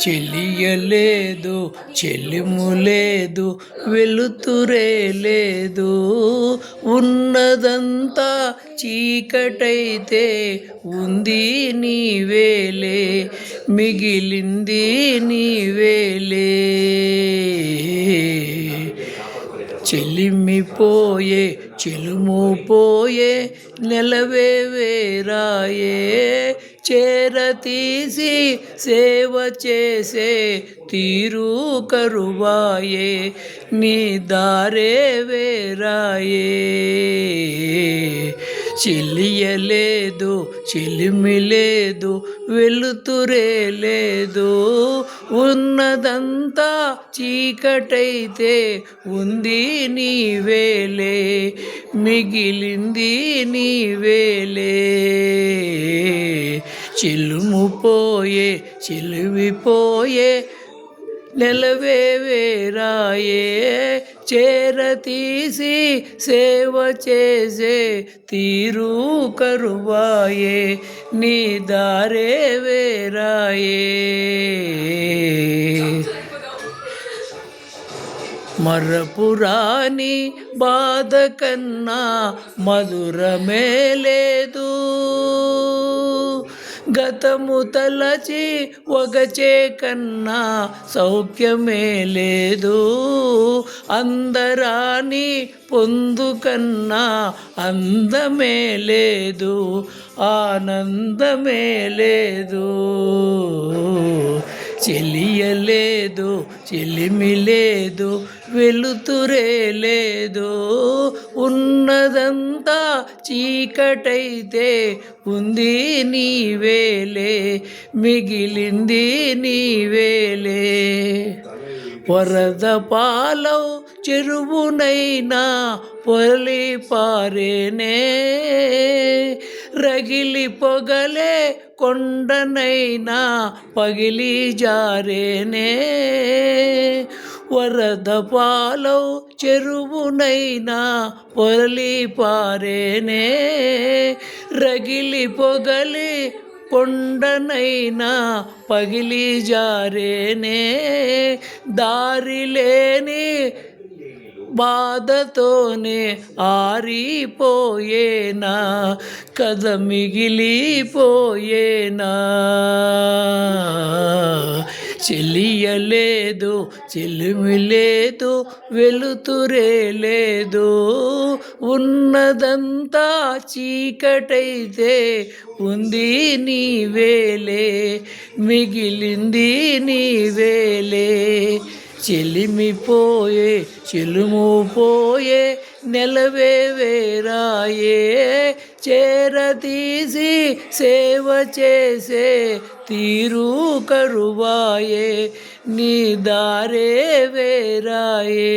చెలియలేదు చెలిము లేదు వెలుతురే లేదు, ఉన్నదంతా చీకటైతే ఉంది నీవేలే, మిగిలింది నీవేలే. చెలిమిపోయే చెలుము పోయే నెలవే వేరాయే, చేరతీసి సేవ చేసే తీరు కరువాయే, నీ దారే వేరాయే. చెలియలేదు చెలిమి లేదు వెలుతురే లేదు, ఉన్నదంతా చీకటైతే ఉంది నీవేలే, మిగిలింది నీవేలే. చెలుము పోయే చెలివిపోయే నెలవే వేరాయే, చేరతీసి సేవ చేసే తీరు కరువాయే, నీ దారే వేరాయే. మరపురాని బాధ కన్నా మధురమే లేదు, గతము తలచి వగచే కన్నా సౌఖ్యమే లేదు, అందరాని పొందు కన్నా అందమే లేదు, ఆనందమే లేదు. చెలియలేదు చెలిమి లేదు వెలుతురే లేదు, ఉన్నదంతా చీకటైతే ఉంది నీవేలే, మిగిలింది నీవేలే. వరద పాలౌ చెరువునైనా పొరలి పారేనే, రగిలి పొగలే కొండనైనా పగిలి జారేనే. వరద పాలౌ చెరువునైనా పొరలి పారేనే, రగిలి పొగలి కొండనైనా పగిలి జారేనే. దారిలేని బాధతోనే ఆరిపోయేనా, కథ మిగిలిపోయేనా. చెలియలేదు చెలిమి లేదు వెలుతురే లేదు, ఉన్నదంతా చీకటైతే ఉంది నీవేలే, మిగిలింది నీవేలే. చెలిమిపోయే చెలుము పోయే నెలవే వేరాయే, చేరతీసి సేవ చేసే తీరు కరువాయే, నీ దారే వేరాయే.